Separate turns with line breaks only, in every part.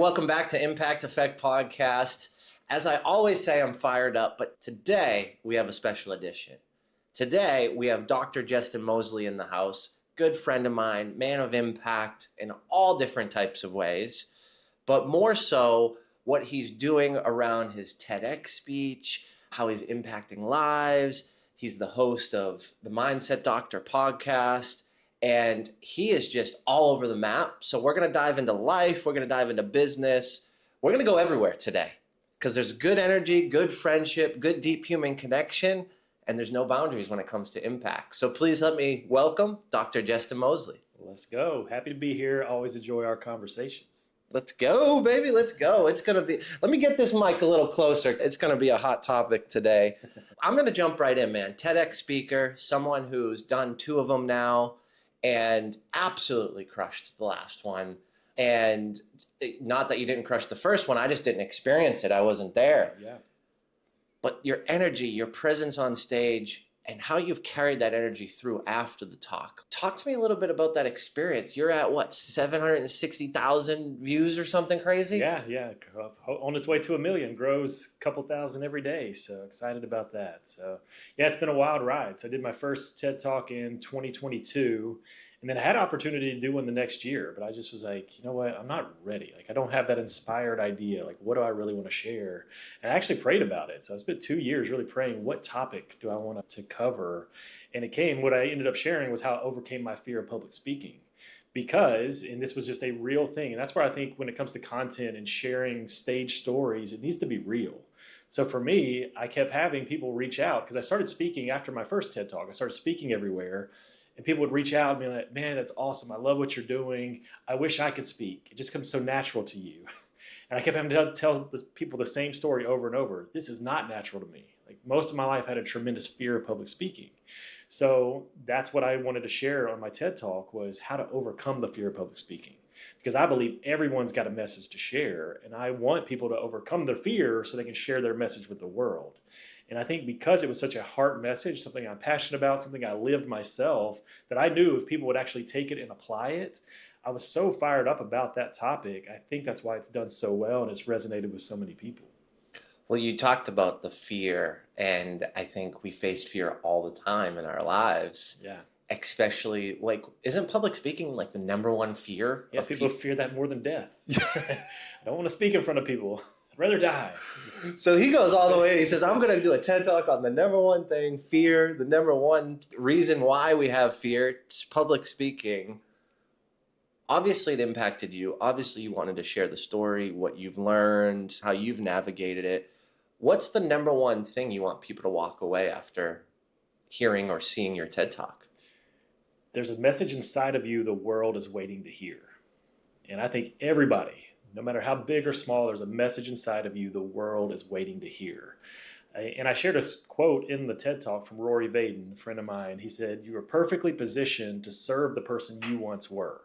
Welcome back to Impact Effect Podcast. As I always say, I'm fired up, but today we have a special edition. Today we have Dr. Justin Moseley in the house, good friend of mine, man of impact in all different types of ways, but more so what he's doing around his TEDx speech, how he's impacting lives. He's the host of the Mindset Doctor podcast. And he is just all over the map. So we're going to dive into life. We're going to dive into business. We're going to go everywhere today because there's good energy, good friendship, good deep human connection, and there's no boundaries when it comes to impact. So please let me welcome Dr. Justin Moseley.
Let's go. Happy to be here. Always enjoy our conversations.
Let's go, baby. Let's go. It's going to be, let me get this mic a little closer. It's going to be a hot topic today. I'm going to jump right in, man. TEDx speaker, someone who's done 2 of them now, and absolutely crushed the last one. And not that you didn't crush the first one, I just didn't experience it. I wasn't there.
Yeah.
But your energy, your presence on stage, and how you've carried that energy through after the talk. Talk to me a little bit about that experience. You're at what, 760,000 views or something crazy?
Yeah. On its way to 1 million, grows a couple thousand every day. So excited about that. So yeah, it's been a wild ride. So I did my first TED Talk in 2022. And then I had an opportunity to do one the next year, but I just was like, you know what? I'm not ready. Like, I don't have that inspired idea. Like, what do I really want to share? And I actually prayed about it. So I spent 2 years really praying, what topic do I want to cover? And what I ended up sharing was how I overcame my fear of public speaking. Because, and this was just a real thing. And that's where I think when it comes to content and sharing stage stories, it needs to be real. So for me, I kept having people reach out because I started speaking after my first TED Talk. I started speaking everywhere. And people would reach out and be like, man, that's awesome. I love what you're doing. I wish I could speak. It just comes so natural to you. And I kept having to tell the people the same story over and over. This is not natural to me. Like, most of my life I had a tremendous fear of public speaking. So that's what I wanted to share on my TED Talk, was how to overcome the fear of public speaking. Because I believe everyone's got a message to share. And I want people to overcome their fear so they can share their message with the world. And I think because it was such a heart message, something I'm passionate about, something I lived myself, that I knew if people would actually take it and apply it, I was so fired up about that topic. I think that's why it's done so well and it's resonated with so many people.
Well, you talked about the fear, and I think we face fear all the time in our lives.
Yeah.
Especially, like, isn't public speaking like the number one fear?
Yeah, people fear that more than death. I don't want to speak in front of people. I'd rather die.
So he goes all the way and he says, I'm going to do a TED Talk on the number one thing, fear, the number one reason why we have fear. It's public speaking. Obviously, it impacted you. Obviously, you wanted to share the story, what you've learned, how you've navigated it. What's the number one thing you want people to walk away after hearing or seeing your TED Talk?
There's a message inside of you the world is waiting to hear. And I think everybody, no matter how big or small, there's a message inside of you the world is waiting to hear. And I shared a quote in the TED Talk from Rory Vaden, a friend of mine. He said, you are perfectly positioned to serve the person you once were.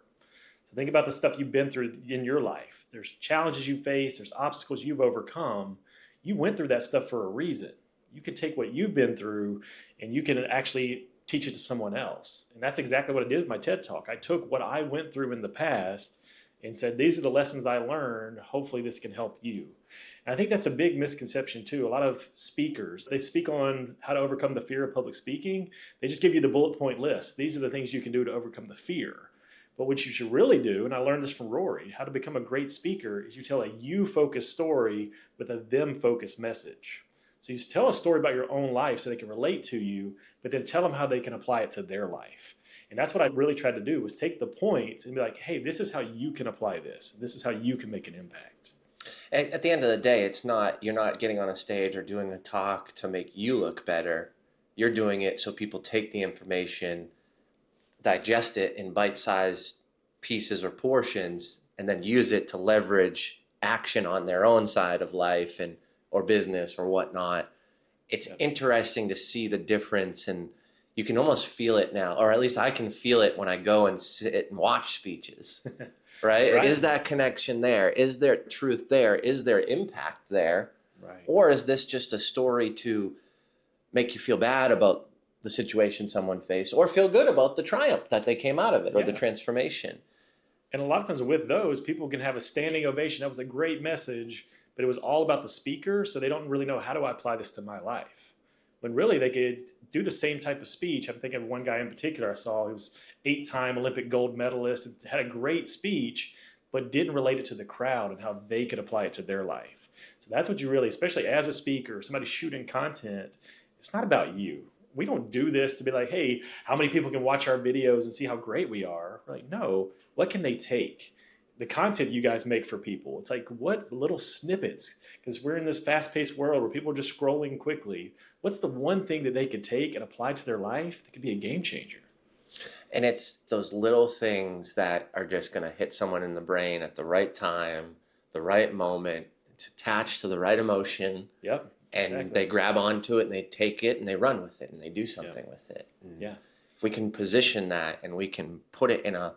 So think about the stuff you've been through in your life. There's challenges you face. There's obstacles you've overcome. You went through that stuff for a reason. You can take what you've been through and you can actually teach it to someone else. And that's exactly what I did with my TED Talk. I took what I went through in the past and said, these are the lessons I learned. Hopefully this can help you. And I think that's a big misconception too. A lot of speakers, they speak on how to overcome the fear of public speaking. They just give you the bullet point list. These are the things you can do to overcome the fear. But what you should really do, and I learned this from Rory, how to become a great speaker is you tell a you-focused story with a them-focused message. So you tell a story about your own life so they can relate to you, but then tell them how they can apply it to their life. And that's what I really tried to do, was take the points and be like, hey, this is how you can apply this. This is how you can make an impact.
At the end of the day, you're not getting on a stage or doing a talk to make you look better. You're doing it so people take the information, digest it in bite-sized pieces or portions, and then use it to leverage action on their own side of life and or business or whatnot. It's interesting to see the difference, and you can almost feel it now, or at least I can feel it when I go and sit and watch speeches, right?
Right.
Is that connection there? Is there truth there? Is there impact there?
Right.
Or is this just a story to make you feel bad about the situation someone faced or feel good about the triumph that they came out of it or the transformation?
And a lot of times with those, people can have a standing ovation. That was a great message, but it was all about the speaker. So they don't really know, how do I apply this to my life? When really they could do the same type of speech. I'm thinking of one guy in particular I saw, who was 8-time Olympic gold medalist, and had a great speech, but didn't relate it to the crowd and how they could apply it to their life. So that's what you really, especially as a speaker, somebody shooting content, it's not about you. We don't do this to be like, hey, how many people can watch our videos and see how great we are? We're like, no, what can they take? The content you guys make for people, it's like, what little snippets, because we're in this fast-paced world where people are just scrolling quickly. What's the one thing that they could take and apply to their life that could be a game changer?
And it's those little things that are just going to hit someone in the brain at the right time, the right moment. It's attached to the right emotion.
Yep.
And
exactly.
they grab onto it and they take it and they run with it and they do something with it. And
Yeah.
if we can position that and we can put it in a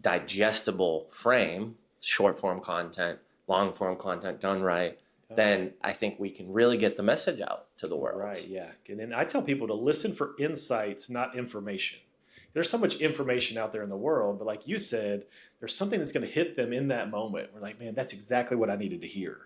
digestible frame, short form content, long form content done right, then I think we can really get the message out to the world.
Right, yeah. And then I tell people to listen for insights, not information. There's so much information out there in the world, but like you said, there's something that's going to hit them in that moment. We're like, man, that's exactly what I needed to hear.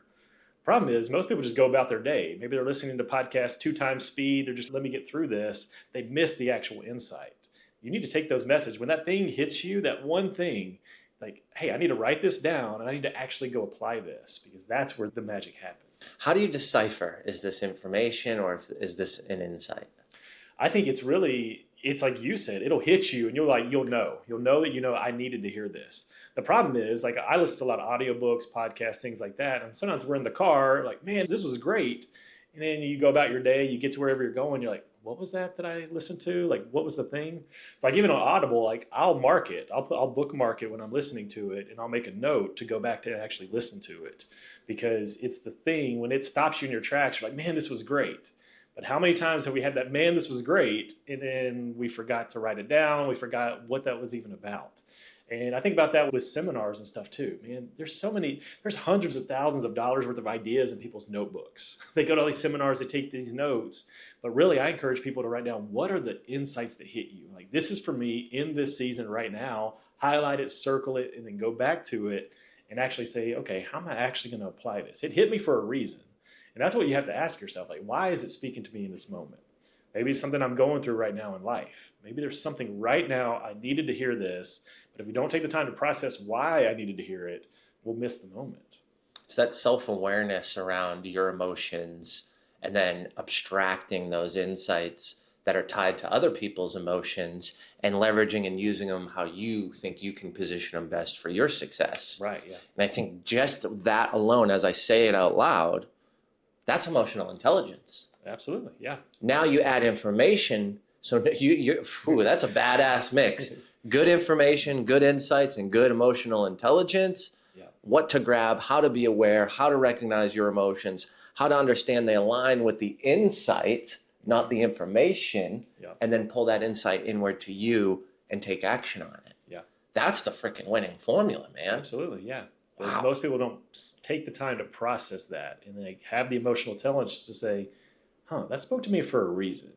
Problem is, most people just go about their day. Maybe they're listening to podcasts 2 times speed. They're just, let me get through this. They miss the actual insight. You need to take those messages. When that thing hits you, that one thing, like, hey, I need to write this down and I need to actually go apply this, because that's where the magic happens.
How do you decipher, is this information or is this an insight?
I think it's really, it's like you said, it'll hit you and you'll know that I needed to hear this. The problem is, like, I listen to a lot of audiobooks, podcasts, things like that. And sometimes we're in the car like, man, this was great. And then you go about your day, you get to wherever you're going. You're like, what was that I listened to? Like, what was the thing? It's like, even on Audible, like, I'll mark it. I'll bookmark it when I'm listening to it, and I'll make a note to go back to actually listen to it, because it's the thing, when it stops you in your tracks, you're like, man, this was great. But how many times have we had that, man, this was great, and then we forgot to write it down. We forgot what that was even about. And I think about that with seminars and stuff too. Man, there's hundreds of thousands of dollars worth of ideas in people's notebooks. They go to all these seminars, they take these notes. But really, I encourage people to write down, what are the insights that hit you? Like, this is for me in this season right now. Highlight it, circle it, and then go back to it and actually say, okay, how am I actually going to apply this? It hit me for a reason. And that's what you have to ask yourself. Like, why is it speaking to me in this moment? Maybe it's something I'm going through right now in life. Maybe there's something right now I needed to hear this. But if we don't take the time to process why I needed to hear it, we'll miss the moment.
It's that self-awareness around your emotions and then abstracting those insights that are tied to other people's emotions and leveraging and using them how you think you can position them best for your success.
Right, yeah.
And I think just that alone, as I say it out loud, that's emotional intelligence.
Absolutely, yeah.
Now you add information, so that's a badass mix. Good information, good insights, and good emotional intelligence.
Yeah.
What to grab, how to be aware, how to recognize your emotions, how to understand they align with the insight, not the information,
Yeah.
and then pull that insight inward to you and take action on it.
Yeah.
That's the freaking winning formula, man.
Absolutely, yeah.
Wow.
Most people don't take the time to process that, and they have the emotional intelligence to say, that spoke to me for a reason.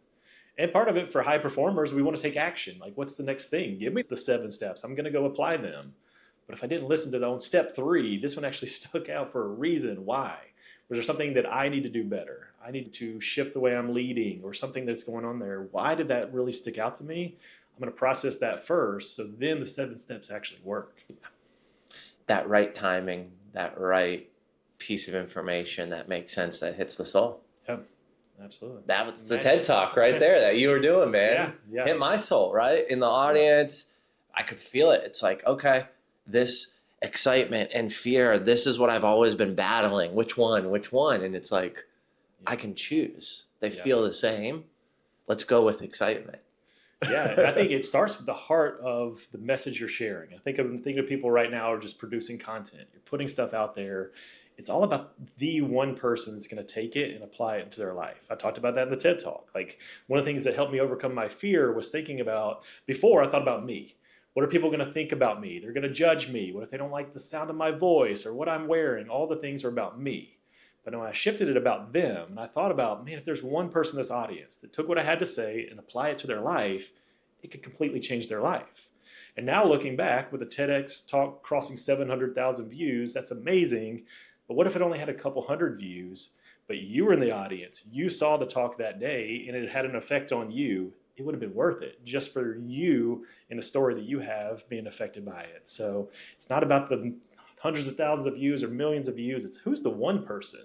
And part of it, for high performers, we want to take action. Like, what's the next thing? Give me the 7 steps. I'm going to go apply them. But if I didn't listen to the own step 3, this one actually stuck out for a reason. Why? Was there something that I need to do better? I need to shift the way I'm leading, or something that's going on there. Why did that really stick out to me? I'm going to process that first, so then the 7 steps actually work.
That right timing, that right piece of information that makes sense, that hits the soul.
Yep. Absolutely.
That was the TED Talk right there that you were doing, man.
Yeah.
Hit my soul, right? In the audience, I could feel it. It's like, okay, this excitement and fear, this is what I've always been battling. Which one? And it's like, I can choose. They feel the same. Let's go with excitement.
Yeah, and I think it starts with the heart of the message you're sharing. I'm thinking of people right now who are just producing content. You're putting stuff out there. It's all about the one person that's going to take it and apply it into their life. I talked about that in the TED Talk. Like, one of the things that helped me overcome my fear was thinking about, before I thought about me. What are people going to think about me? They're going to judge me. What if they don't like the sound of my voice or what I'm wearing? All the things are about me. But when I shifted it about them, and I thought about, man, if there's one person in this audience that took what I had to say and apply it to their life, it could completely change their life. And now looking back with a TEDx talk crossing 700,000 views, that's amazing. But what if it only had a couple hundred views, but you were in the audience, you saw the talk that day, and it had an effect on you? It would have been worth it just for you and the story that you have being affected by it. So it's not about the hundreds of thousands of views or millions of views. It's who's the one person.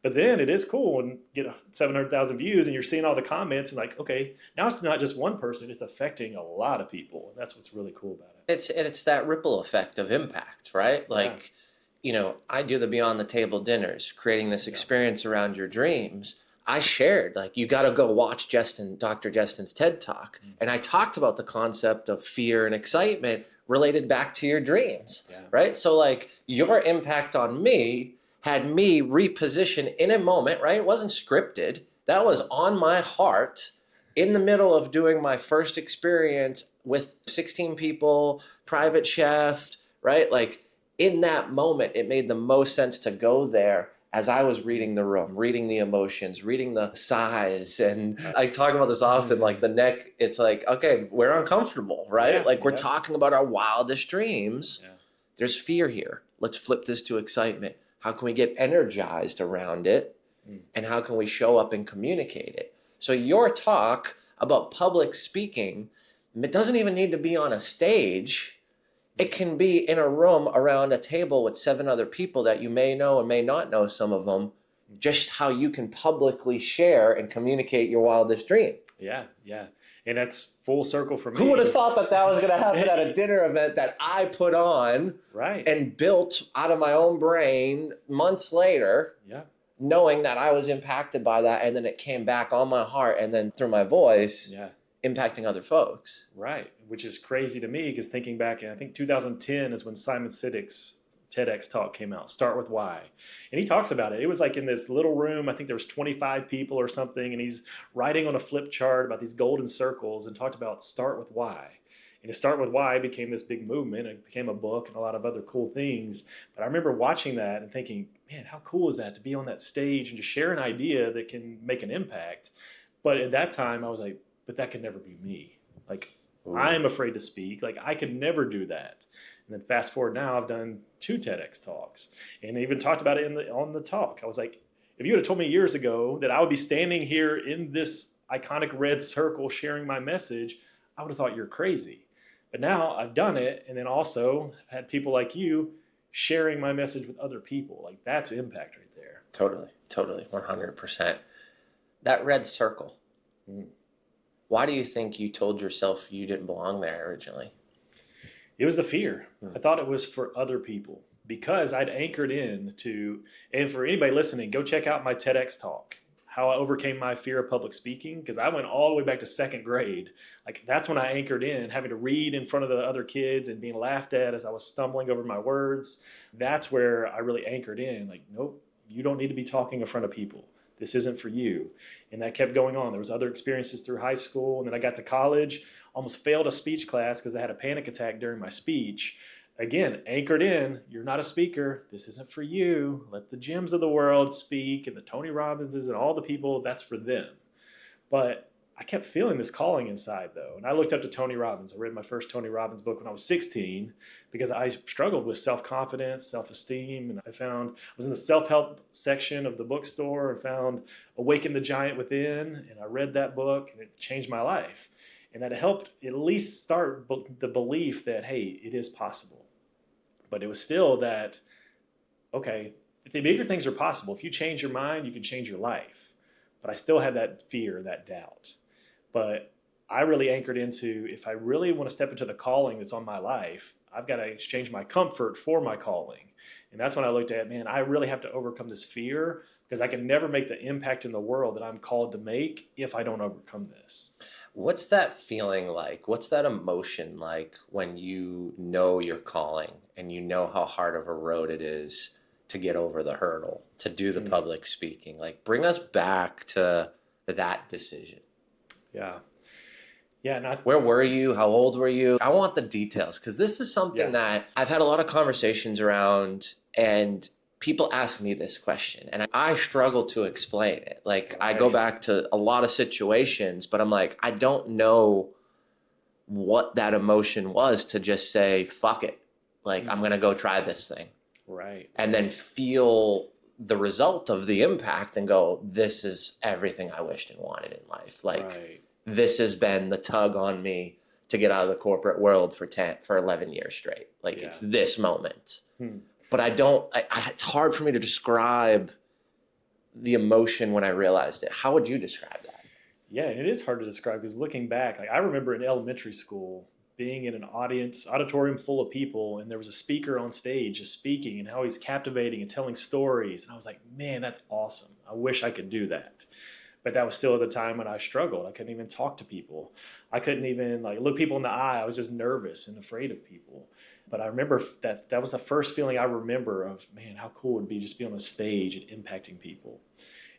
But then it is cool when you get 700,000 views and you're seeing all the comments and like, okay, now it's not just one person, it's affecting a lot of people. And that's what's really cool about it.
It's that ripple effect of impact, right? Like, I do the Beyond the Table dinners, creating this experience around your dreams. I shared, like, you got to go watch Dr. Justin's TED Talk. And I talked about the concept of fear and excitement related back to your dreams, right? So, like, your impact on me had me reposition in a moment, right? It wasn't scripted. That was on my heart in the middle of doing my first experience with 16 people, private chef, right? Like, in that moment, it made the most sense to go there as I was reading the room, reading the emotions, reading the sighs. And I talk about this often, like the neck, it's like, okay, we're uncomfortable, right? Like we're talking about our wildest dreams. There's fear here. Let's flip this to excitement. How can we get energized around it? And how can we show up and communicate it? So your talk about public speaking, it doesn't even need to be on a stage. It can be in a room around a table with 7 other people that you may know and may not know, some of them, just how you can publicly share and communicate your wildest dream.
Yeah. And that's full circle for me.
Who would have thought that was going to happen at a dinner event that I put on and built out of my own brain months later, knowing that I was impacted by that, and then it came back on my heart and then through my voice. Impacting other folks.
Right, which is crazy to me because thinking back, I think 2010 is when Simon Sinek's TEDx talk came out, Start With Why. And he talks about it. It was like in this little room, I think there was 25 people or something, and he's writing on a flip chart about these golden circles and talked about Start With Why. And to Start With Why became this big movement. It became a book and a lot of other cool things. But I remember watching that and thinking, man, how cool is that to be on that stage and to share an idea that can make an impact. But at that time, I was like, but that could never be me. Like, I'm afraid to speak. Like, I could never do that. And then fast forward now, I've done 2 TEDx talks and even talked about it on the talk. I was like, if you would have told me years ago that I would be standing here in this iconic red circle sharing my message, I would have thought you're crazy. But now I've done it. And then also I've had people like you sharing my message with other people. Like, that's impact right there.
Totally. 100%. That red circle. Why do you think you told yourself you didn't belong there originally?
It was the fear. I thought it was for other people because I'd anchored in to, and for anybody listening, go check out my TEDx talk, how I overcame my fear of public speaking, because I went all the way back to 2nd grade. Like, that's when I anchored in, having to read in front of the other kids and being laughed at as I was stumbling over my words. That's where I really anchored in. Like, nope, you don't need to be talking in front of people. This isn't for you. And that kept going on. There was other experiences through high school. And then I got to college, almost failed a speech class because I had a panic attack during my speech. Again, anchored in, you're not a speaker. This isn't for you. Let the Jims of the world speak and the Tony Robbinses and all the people, that's for them. But I kept feeling this calling inside though. And I looked up to Tony Robbins. I read my first Tony Robbins book when I was 16 because I struggled with self-confidence, self-esteem. And I was in the self-help section of the bookstore and found Awaken the Giant Within. And I read that book and it changed my life. And that helped at least start the belief that, hey, it is possible. But it was still that, okay, the bigger things are possible. If you change your mind, you can change your life. But I still had that fear, that doubt. But I really anchored into, if I really want to step into the calling that's on my life, I've got to exchange my comfort for my calling. And that's when I looked at, man, I really have to overcome this fear because I can never make the impact in the world that I'm called to make if I don't overcome this.
What's that feeling like? What's that emotion like when you know your calling and you know how hard of a road it is to get over the hurdle, to do the public speaking? Like, bring us back to that decision.
Yeah.
Where were you? How old were you? I want the details because this is something that I've had a lot of conversations around, and people ask me this question and I struggle to explain it. Like, I go back to a lot of situations, but I'm like, I don't know what that emotion was to just say, fuck it. Like, I'm going to go try this thing.
Right.
And then feel the result of the impact and go, this is everything I wished and wanted in life. Like, this has been the tug on me to get out of the corporate world for 11 years straight. Like, it's this moment. But it's hard for me to describe the emotion when I realized it. How would you describe that?
Yeah, and it is hard to describe because looking back, like I remember in elementary school being in an auditorium full of people, and there was a speaker on stage just speaking and how he's captivating and telling stories. And I was like, man, that's awesome. I wish I could do that. But that was still at the time when I struggled. I couldn't even talk to people. I couldn't even like look people in the eye. I was just nervous and afraid of people. But I remember that was the first feeling I remember of, man, how cool it would be just to be on a stage and impacting people.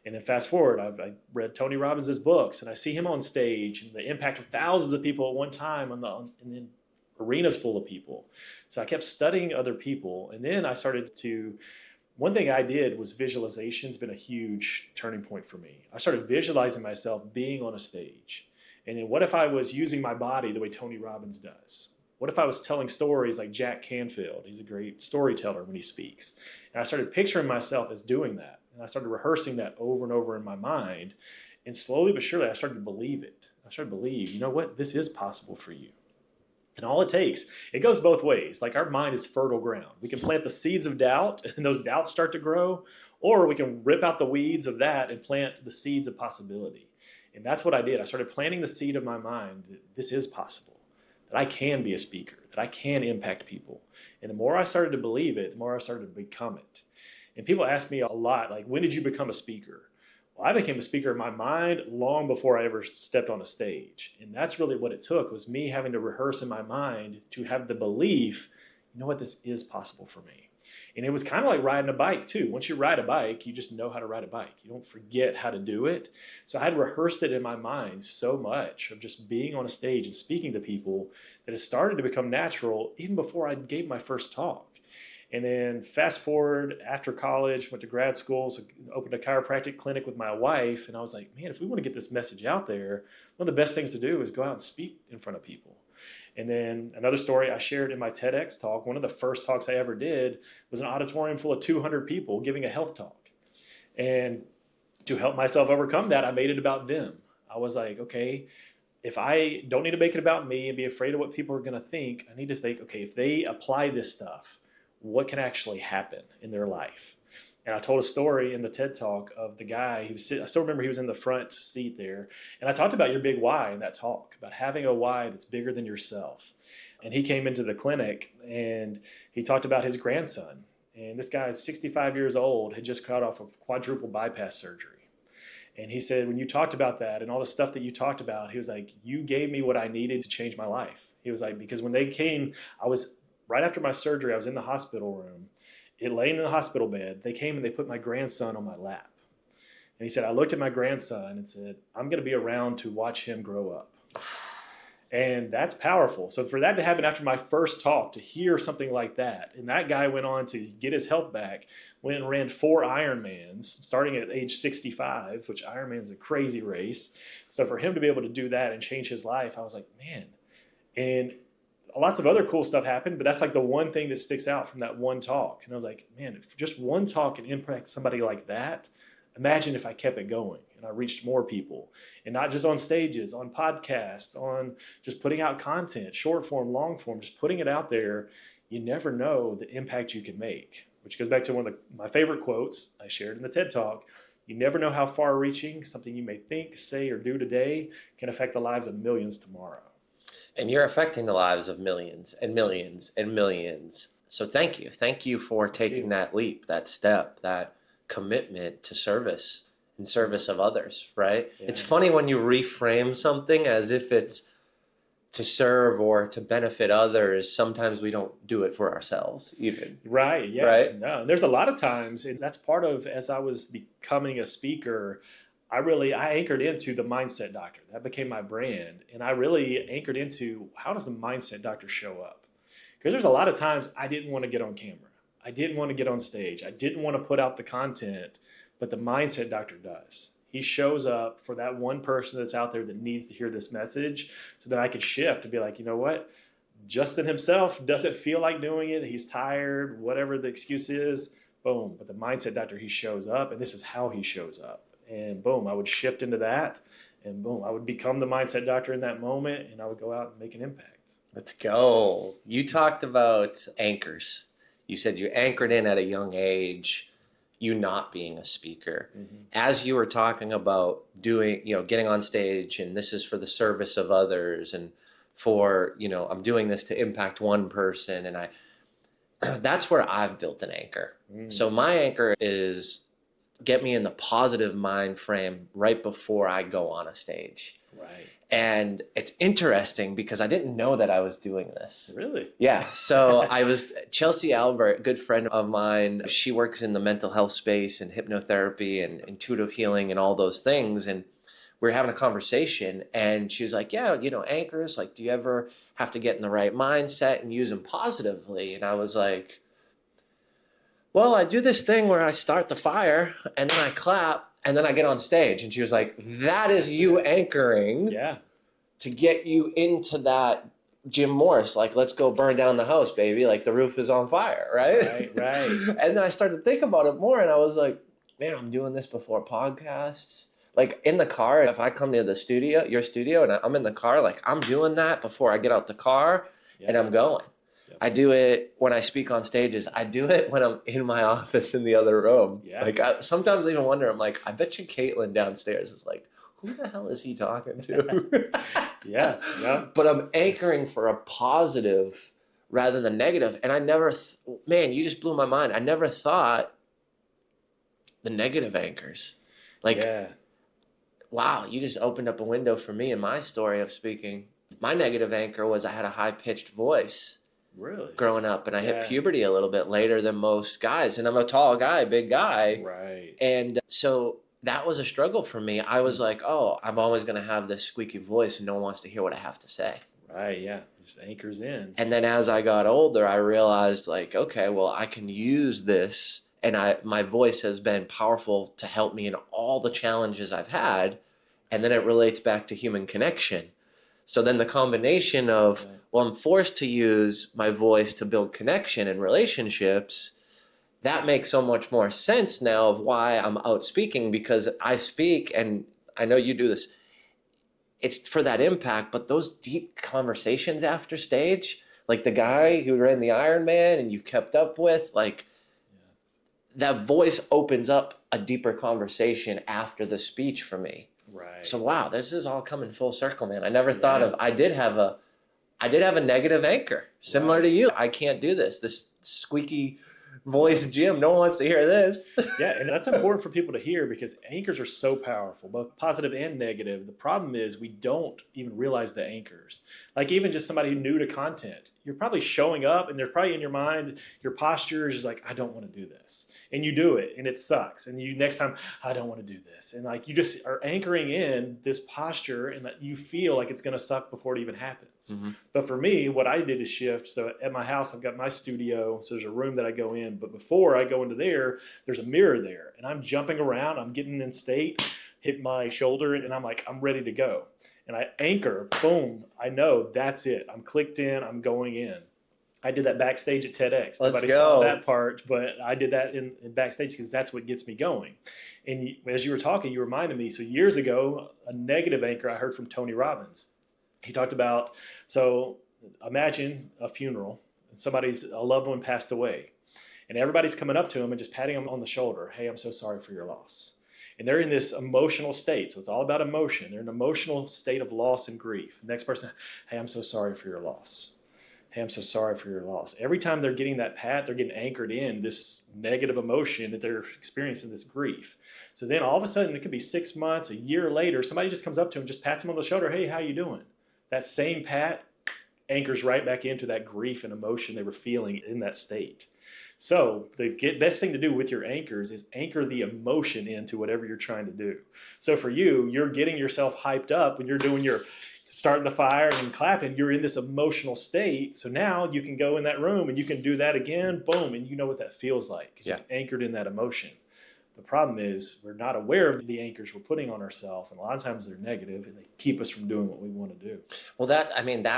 And then fast forward, I read Tony Robbins' books, and I see him on stage and the impact of thousands of people at one time in arenas full of people. So I kept studying other people. And then I started one thing I did was visualization has been a huge turning point for me. I started visualizing myself being on a stage. And then what if I was using my body the way Tony Robbins does? What if I was telling stories like Jack Canfield? He's a great storyteller when he speaks. And I started picturing myself as doing that. And I started rehearsing that over and over in my mind. And slowly but surely, I started to believe it. I started to believe, you know what? This is possible for you. And all it takes, it goes both ways. Like our mind is fertile ground. We can plant the seeds of doubt and those doubts start to grow, or we can rip out the weeds of that and plant the seeds of possibility. And that's what I did. I started planting the seed of my mind that this is possible, that I can be a speaker, that I can impact people. And the more I started to believe it, the more I started to become it. And people ask me a lot, like, when did you become a speaker? Well, I became a speaker in my mind long before I ever stepped on a stage. And that's really what it took, was me having to rehearse in my mind to have the belief, you know what, this is possible for me. And it was kind of like riding a bike too. Once you ride a bike, you just know how to ride a bike. You don't forget how to do it. So I had rehearsed it in my mind so much of just being on a stage and speaking to people that it started to become natural even before I gave my first talk. And then fast forward after college, went to grad school, so opened a chiropractic clinic with my wife. And I was like, man, if we want to get this message out there, one of the best things to do is go out and speak in front of people. And then another story I shared in my TEDx talk, one of the first talks I ever did was an auditorium full of 200 people giving a health talk. And to help myself overcome that, I made it about them. I was like, okay, if I don't need to make it about me and be afraid of what people are going to think, I need to think, okay, if they apply this stuff, what can actually happen in their life? And I told a story in the TED Talk of the guy who I still remember he was in the front seat there. And I talked about your big why in that talk, about having a why that's bigger than yourself. And he came into the clinic and he talked about his grandson. And this guy is 65 years old, had just got off of quadruple bypass surgery. And he said, when you talked about that and all the stuff that you talked about, he was like, you gave me what I needed to change my life. He was like, because when they came, right after my surgery, I was in the hospital room, laying in the hospital bed. They came and they put my grandson on my lap. And he said, I looked at my grandson and said, I'm going to be around to watch him grow up. And that's powerful. So for that to happen after my first talk, to hear something like that, and that guy went on to get his health back, went and ran 4 Ironmans, starting at age 65, which Ironman's a crazy race. So for him to be able to do that and change his life, I was like, man. And lots of other cool stuff happened, but that's like the one thing that sticks out from that one talk. And I was like, man, if just one talk can impact somebody like that, imagine if I kept it going and I reached more people, and not just on stages, on podcasts, on just putting out content, short form, long form, just putting it out there. You never know the impact you can make, which goes back to one of my favorite quotes I shared in the TED Talk. You never know how far reaching something you may think, say, or do today can affect the lives of millions tomorrow.
And you're affecting the lives of millions and millions and millions. So thank you. Thank you for taking that leap, that step, that commitment to service in service of others, right? Yeah. It's funny when you reframe something as if it's to serve or to benefit others. Sometimes we don't do it for ourselves even.
Right, yeah.
Right?
No, and there's a lot of times, and that's part of, as I was becoming a speaker, I anchored into the Mindset Doctor. That became my brand. And I really anchored into, how does the Mindset Doctor show up? Because there's a lot of times I didn't want to get on camera. I didn't want to get on stage. I didn't want to put out the content, but the Mindset Doctor does. He shows up for that one person that's out there that needs to hear this message. So then I could shift and be like, you know what? Justin himself doesn't feel like doing it. He's tired, whatever the excuse is. Boom. But the mindset doctor, he shows up, and this is how he shows up. And boom, I would shift into that. And boom, I would become the mindset doctor in that moment, and I would go out and make an impact.
Let's go. You talked about anchors. You said you anchored in at a young age, you not being a speaker.
Mm-hmm.
As you were talking about doing, getting on stage, and this is for the service of others, and for, I'm doing this to impact one person. And that's where I've built an anchor. So my anchor is get me in the positive mind frame right before I go on a stage.
Right.
And it's interesting because I didn't know that I was doing this.
Really?
Yeah. So Chelsea Albert, a good friend of mine, she works in the mental health space and hypnotherapy and intuitive healing and all those things. And we were having a conversation, and she was like, yeah, anchors, like, do you ever have to get in the right mindset and use them positively? And I was like, well, I do this thing where I start the fire and then I clap and then I get on stage. And she was like, that is you anchoring to get you into that Jim Morris, like, let's go burn down the house, baby. Like, the roof is on fire, right?
Right.
And then I started to think about it more, and I was like, man, I'm doing this before podcasts. Like, in the car, if I come to the studio, your studio, and I'm in the car, like, I'm doing that before I get out the car and I'm going. Yep. I do it when I speak on stages. I do it when I'm in my office in the other room. Yeah. Like, sometimes I even wonder, I'm like, I bet you Caitlin downstairs is like, who the hell is he talking to?
Yeah.
But I'm anchoring for a positive rather than negative. And I never, man, you just blew my mind. I never thought the negative anchors. Like, wow, you just opened up a window for me in my story of speaking. My negative anchor was I had a high-pitched voice.
Really?
Growing up, and I hit puberty a little bit later than most guys. And I'm a tall guy, big guy.
Right.
And so that was a struggle for me. I was like, oh, I'm always going to have this squeaky voice and no one wants to hear what I have to say.
Right, yeah. Just anchors in.
And then as I got older, I realized, like, okay, well, I can use this. And my voice has been powerful to help me in all the challenges I've had. And then it relates back to human connection. So then the combination of, well, I'm forced to use my voice to build connection and relationships. That makes so much more sense now of why I'm out speaking, because I speak, and I know you do this, it's for that impact, but those deep conversations after stage, like the guy who ran the Ironman and you kept up with, like, that voice opens up a deeper conversation after the speech for me.
Right.
So, wow, this is all coming full circle, man. I never thought of, I did have a negative anchor, similar to you. I can't do this squeaky voice Jim. No one wants to hear this.
Yeah, and that's important for people to hear because anchors are so powerful, both positive and negative. The problem is we don't even realize the anchors. Like even just somebody new to content, you're probably showing up and they're probably in your mind, your posture is just like, I don't want to do this. And you do it and it sucks. And you next time, I don't want to do this. And like you just are anchoring in this posture and that you feel like it's going to suck before it even happens. Mm-hmm. But for me, what I did is shift. So at my house, I've got my studio. So there's a room that I go in. But before I go into there's a mirror there. And I'm jumping around. I'm getting in state, hit my shoulder, and I'm like, I'm ready to go. And I anchor, boom, I know that's it. I'm clicked in, I'm going in. I did that backstage at TEDx. Nobody saw that part, but I did that in backstage because that's what gets me going. And as you were talking, you reminded me, so years ago, a negative anchor I heard from Tony Robbins. He talked about, so imagine a funeral, and a loved one passed away. And everybody's coming up to him and just patting him on the shoulder. Hey, I'm so sorry for your loss. And they're in this emotional state. So it's all about emotion. They're in an emotional state of loss and grief. Next person, hey, I'm so sorry for your loss. Hey, I'm so sorry for your loss. Every time they're getting that pat, they're getting anchored in this negative emotion that they're experiencing, this grief. So then all of a sudden, it could be 6 months, a year later, somebody just comes up to him, just pats him on the shoulder. Hey, how you doing? That same pat anchors right back into that grief and emotion they were feeling in that state. So the best thing to do with your anchors is anchor the emotion into whatever you're trying to do. So for you, you're getting yourself hyped up when you're doing your starting the fire and clapping, you're in this emotional state. So now you can go in that room and you can do that again, boom, and you know what that feels like. Yeah. You're anchored in that emotion. The problem is we're not aware of the anchors we're putting on ourselves, and a lot of times they're negative and they keep us from doing what we want to do.
Well, that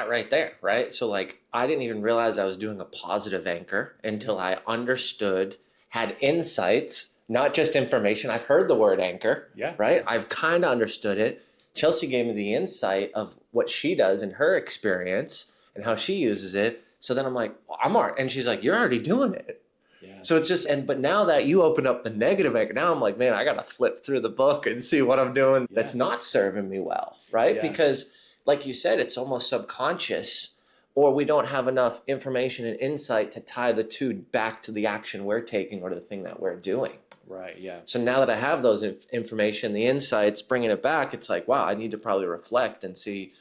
right there, right? So like I didn't even realize I was doing a positive anchor until I understood, had insights, not just information. I've heard the word anchor,
Yeah.
right? I've kind of understood it. Chelsea gave me the insight of what she does in her experience and how she uses it. So then I'm like, well, and she's like, you're already doing it.
Yeah.
So it's just, but now that you open up the negative anchor, now I'm like, man, I got to flip through the book and see what I'm doing that's not serving me well, right?
Yeah.
Because like you said, it's almost subconscious, or we don't have enough information and insight to tie the two back to the action we're taking or the thing that we're doing.
Right. Yeah.
So now that I have those information, the insights, bringing it back, it's like, wow, I need to probably reflect and see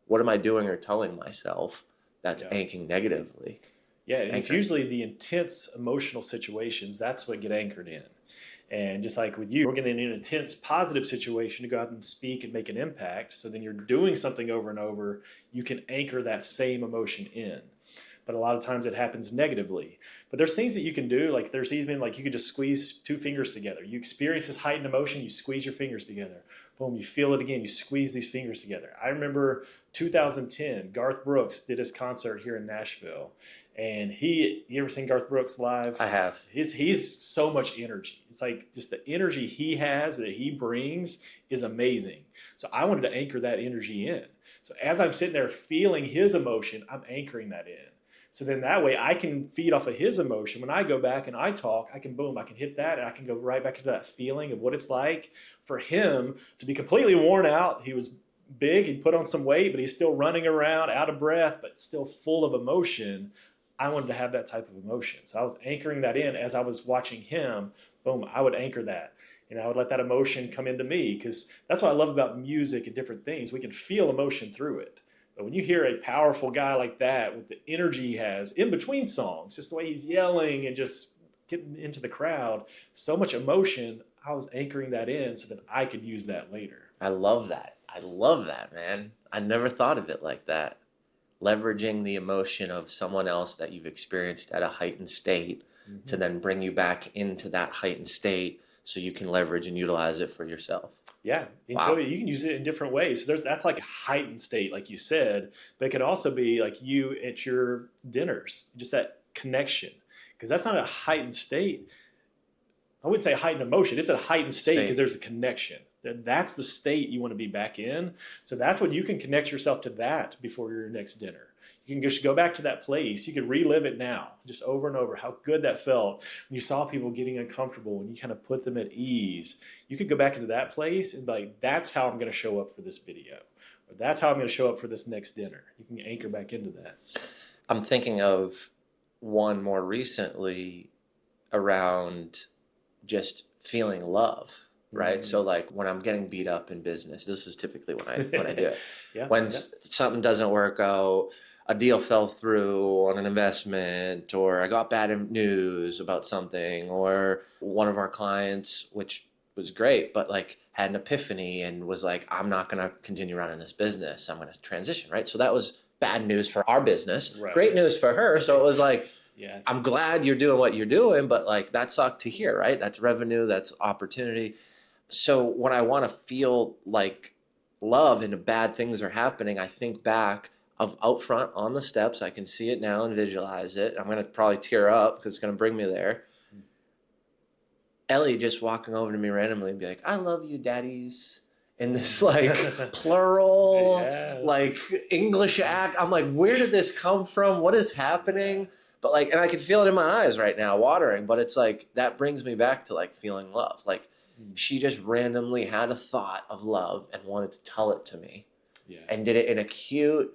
what am I doing or telling myself that's anchoring negatively.
Yeah, and it's usually the intense emotional situations, that's what get anchored in. And just like with you, we're getting in an intense positive situation to go out and speak and make an impact. So then you're doing something over and over, you can anchor that same emotion in. But a lot of times it happens negatively. But there's things that you can do, like there's even like you could just squeeze two fingers together. You experience this heightened emotion, you squeeze your fingers together. Boom, you feel it again, you squeeze these fingers together. I remember 2010, Garth Brooks did his concert here in Nashville. And you ever seen Garth Brooks live?
I have.
He's so much energy. It's like just the energy he has that he brings is amazing. So I wanted to anchor that energy in. So as I'm sitting there feeling his emotion, I'm anchoring that in. So then that way I can feed off of his emotion. When I go back and I talk, I can hit that and I can go right back into that feeling of what it's like for him to be completely worn out. He was big, he put on some weight, but he's still running around out of breath, but still full of emotion. I wanted to have that type of emotion. So I was anchoring that in as I was watching him. Boom, I would anchor that. I would let that emotion come into me, because that's what I love about music and different things. We can feel emotion through it. But when you hear a powerful guy like that with the energy he has in between songs, just the way he's yelling and just getting into the crowd, so much emotion, I was anchoring that in so that I could use that later.
I love that. I love that, man. I never thought of it like that. Leveraging the emotion of someone else that you've experienced at a heightened state to then bring you back into that heightened state so you can leverage and utilize it for yourself.
Yeah, and so you can use it in different ways. So that's like a heightened state, like you said, but it could also be like you at your dinners, just that connection, because that's not a heightened state. I wouldn't say heightened emotion. It's a heightened state because there's a connection. That's the state you want to be back in. So that's what you can connect yourself to that before your next dinner. You can just go back to that place. You can relive it now, just over and over, how good that felt when you saw people getting uncomfortable, when you kind of put them at ease. You could go back into that place and be like, that's how I'm going to show up for this video. Or that's how I'm going to show up for this next dinner. You can anchor back into that.
I'm thinking of one more recently around just feeling love. Right. So like when I'm getting beat up in business, this is typically when I do it. When something doesn't work out, a deal fell through on an investment, or I got bad news about something, or one of our clients, which was great, but like had an epiphany and was like, I'm not going to continue running this business. I'm going to transition. Right. So that was bad news for our business. Right. Great news for her. So it was like, I'm glad you're doing what you're doing, but like that sucked to hear. Right. That's revenue. That's opportunity. So when I want to feel like love and bad things are happening, I think back of out front on the steps. I can see it now and visualize it. I'm going to probably tear up because it's going to bring me there. Ellie just walking over to me randomly and be like, I love you, daddies. In this like plural, like English act. I'm like, where did this come from? What is happening? But like, and I can feel it in my eyes right now, watering, but it's like, that brings me back to like feeling love. Like, she just randomly had a thought of love and wanted to tell it to me, and did it in a cute,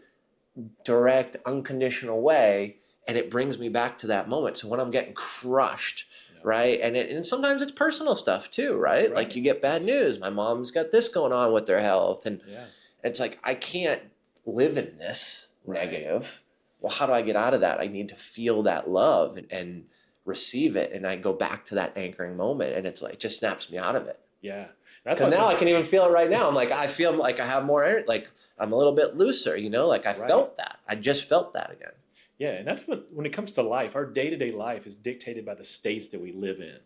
direct, unconditional way. And it brings me back to that moment. So when I'm getting crushed, right? And sometimes it's personal stuff too, right? Like you get bad news. My mom's got this going on with their health. And it's like, I can't live in this negative. Well, how do I get out of that? I need to feel that love and receive it, and I go back to that anchoring moment, and it's like, it just snaps me out of it. Because now I can even feel it right now. I'm like, I feel like I have more energy, like I'm a little bit looser, like I felt that. I just felt that again.
And that's when it comes to life, our day-to-day life is dictated by the states that we live in.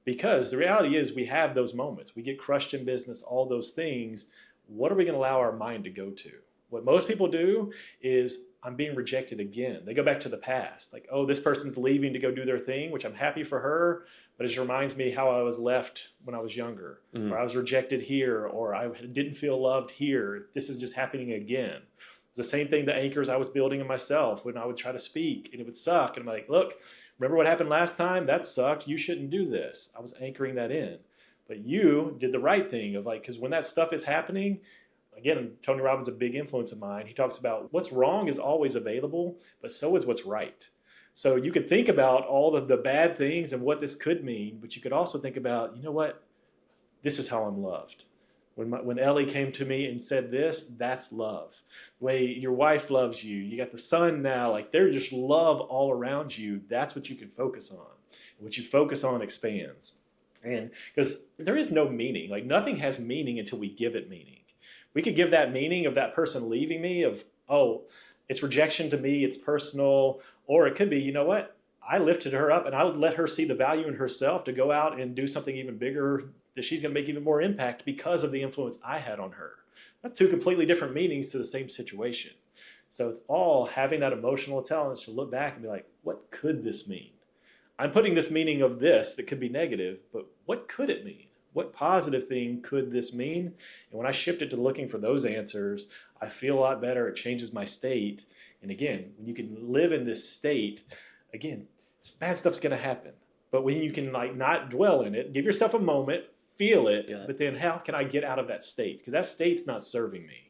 Because the reality is we have those moments. We get crushed in business, all those things. What are we going to allow our mind to go to? What most people do is, I'm being rejected again. They go back to the past. Like, oh, this person's leaving to go do their thing, which I'm happy for her, but it just reminds me how I was left when I was younger, or I was rejected here, or I didn't feel loved here. This is just happening again. It's the same thing, the anchors I was building in myself when I would try to speak and it would suck. And I'm like, look, remember what happened last time? That sucked. You shouldn't do this. I was anchoring that in. But you did the right thing of like, because when that stuff is happening, again, Tony Robbins is a big influence of mine. He talks about what's wrong is always available, but so is what's right. So you could think about all of the bad things and what this could mean, but you could also think about, you know what? This is how I'm loved. When Ellie came to me and said this, that's love. The way your wife loves you, you got the son now, like there's just love all around you. That's what you can focus on. What you focus on expands. And because there is no meaning, like nothing has meaning until we give it meaning. We could give that meaning of that person leaving me of, oh, it's rejection to me, it's personal. Or it could be, you know what? I lifted her up and I would let her see the value in herself to go out and do something even bigger that she's going to make even more impact because of the influence I had on her. That's two completely different meanings to the same situation. So it's all having that emotional intelligence to look back and be like, what could this mean? I'm putting this meaning of this that could be negative, but what could it mean? What positive thing could this mean? And when I shifted to looking for those answers, I feel a lot better. It changes my state. And again, when you can live in this state, again, bad stuff's going to happen. But when you can like not dwell in it, give yourself a moment, feel it, but then how can I get out of that state? Because that state's not serving me.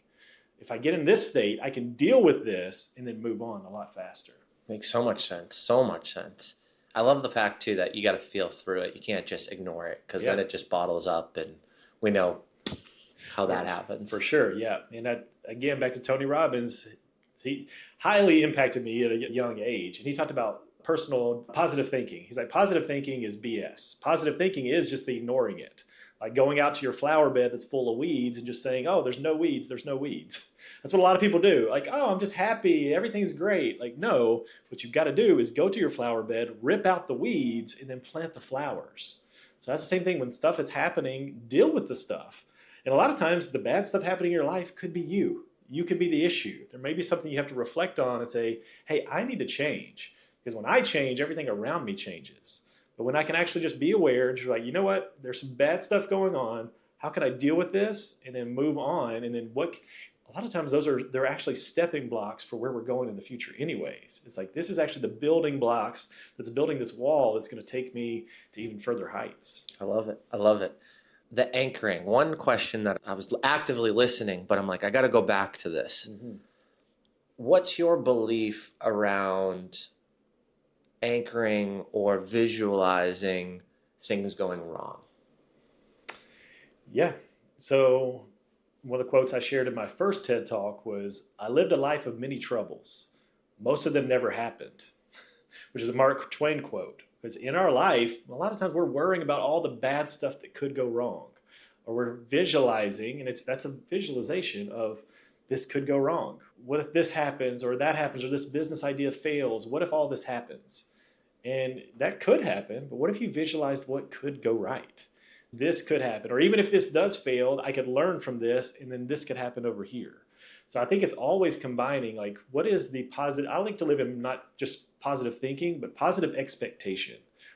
If I get in this state, I can deal with this and then move on a lot faster.
Makes so much sense. So much sense. I love the fact, too, that you got to feel through it. You can't just ignore it because then it just bottles up, and we know how that happens.
For sure, yeah. And that, again, back to Tony Robbins, he highly impacted me at a young age. And he talked about personal positive thinking. He's like, positive thinking is BS. Positive thinking is just the ignoring it. Like going out to your flower bed that's full of weeds and just saying, oh, there's no weeds, there's no weeds. That's what a lot of people do. Like, oh, I'm just happy, everything's great. Like, no, what you've got to do is go to your flower bed, rip out the weeds, and then plant the flowers. So that's the same thing when stuff is happening, deal with the stuff. And a lot of times the bad stuff happening in your life could be you. You could be the issue. There may be something you have to reflect on and say, hey, I need to change. Because when I change, everything around me changes. But when I can actually just be aware and just like, you know what, there's some bad stuff going on. How can I deal with this and then move on? And then a lot of times they're actually stepping blocks for where we're going in the future anyways. It's like, this is actually the building blocks that's building this wall that's going to take me to even further heights.
I love it. I love it. The anchoring. One question that I was actively listening, but I'm like, I got to go back to this. Mm-hmm. What's your belief around anchoring or visualizing things going wrong?
Yeah. So one of the quotes I shared in my first TED Talk was, I lived a life of many troubles. Most of them never happened, which is a Mark Twain quote. Because in our life, a lot of times we're worrying about all the bad stuff that could go wrong. Or we're visualizing, and that's a visualization of this could go wrong. What if this happens or that happens or this business idea fails? What if all this happens? And that could happen, but what if you visualized what could go right? This could happen. Or even if this does fail, I could learn from this and then this could happen over here. So I think it's always combining like what is the positive. I like to live in not just positive thinking, but positive expectation.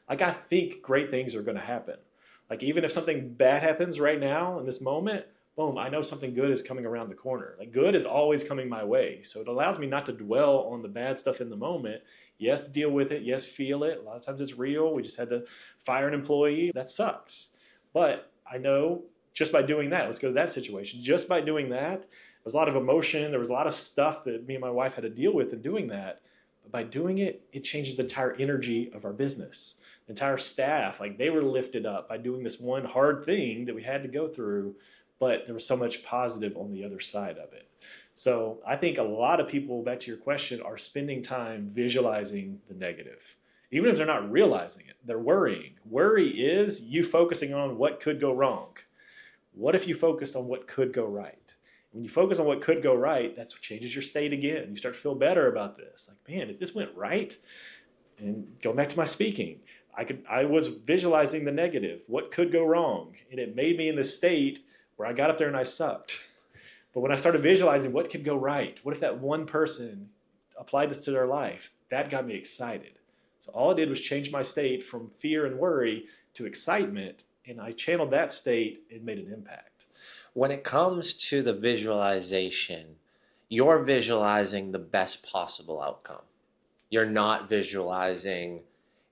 Like I think great things are going to happen. Like even if something bad happens right now in this moment, boom, I know something good is coming around the corner. Like good is always coming my way. So it allows me not to dwell on the bad stuff in the moment. Yes, deal with it. Yes, feel it. A lot of times it's real. We just had to fire an employee. That sucks. But I know just by doing that, let's go to that situation. Just by doing that, there was a lot of emotion. There was a lot of stuff that me and my wife had to deal with in doing that. But by doing it, it changes the entire energy of our business. The entire staff, like they were lifted up by doing this one hard thing that we had to go through. But there was so much positive on the other side of it. So I think a lot of people, back to your question, are spending time visualizing the negative. Even if they're not realizing it, they're worrying. Worry is you focusing on what could go wrong. What if you focused on what could go right? When you focus on what could go right, that's what changes your state again. You start to feel better about this. Like, man, if this went right, and going back to my speaking, I was visualizing the negative, what could go wrong, and it made me in this state where I got up there and I sucked. But when I started visualizing what could go right, what if that one person applied this to their life, that got me excited. So all it did was change my state from fear and worry to excitement, and I channeled that state and made an impact.
When it comes to the visualization, you're visualizing the best possible outcome. You're not visualizing